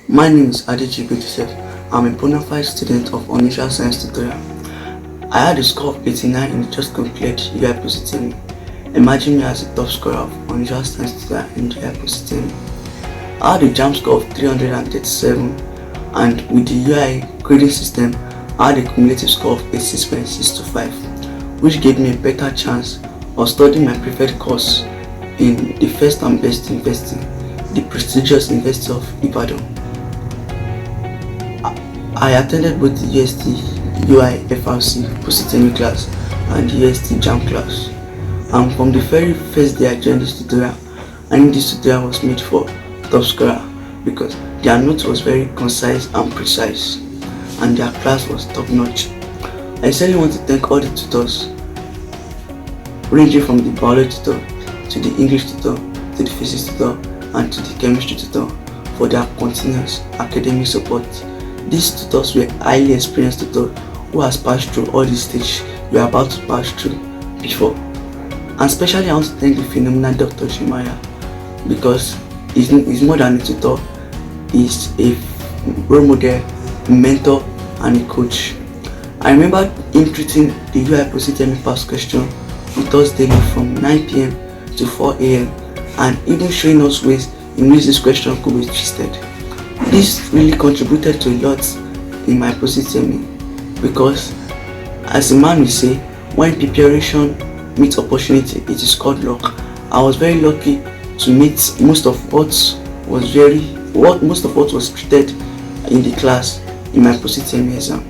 My name is Adeji Joseph. I'm a bona fide student of Unusual Science Tutorial. I had a score of 89 in the just completed UI Postutme. Imagine me as a top scorer of Unusual Science Tutorial in UI Postutme. I had a JAM score of 337, and with the UI grading system, I had a cumulative score of 86.625, which gave me a better chance of studying my preferred course in the first and best university, the prestigious University of Ibadan. I attended both the UST UI Postutme class and the UST JAM class, and from the very first day I joined this tutorial, I knew this tutorial was made for top scorer because their notes was very concise and precise, and their class was top notch. I certainly want to thank all the tutors, ranging from the biology tutor to the English tutor to the physics tutor and to the chemistry tutor, for their continuous academic support. These tutors were highly experienced tutors who has passed through all the stages we are about to pass through before. And especially I want to thank the phenomenal Dr. Shimaya, because he's more than a tutor, he's a role model, a mentor and a coach. I remember him treating the UI Postutme past question with us daily from 9 PM to 4 AM and even showing us ways in which this question could be twisted. This really contributed to a lot in my Postutme, because as a man will say, when preparation meets opportunity, it is called luck. I was very lucky to meet most of what was treated in the class in my Postutme exam.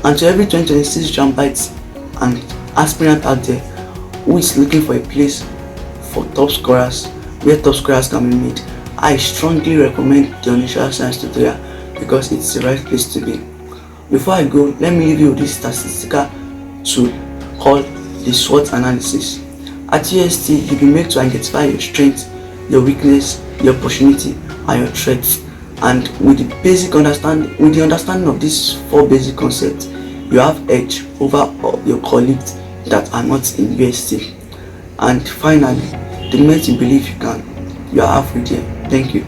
And to every 2026 JAM bites and aspirant out there who is looking for a place for top scorers, where top scorers can be made, I strongly recommend the Unusual Science Tutorial because it's the right place to be. Before I go, let me leave you with this statistical tool called the SWOT analysis. At UST, you'll be made to identify your strengths, your weakness, your opportunity, and your threats. And with the understanding of these 4 basic concepts, you have edge over your colleagues that are not in UST. And finally, the moment you believe you can, you are halfway there. Thank you.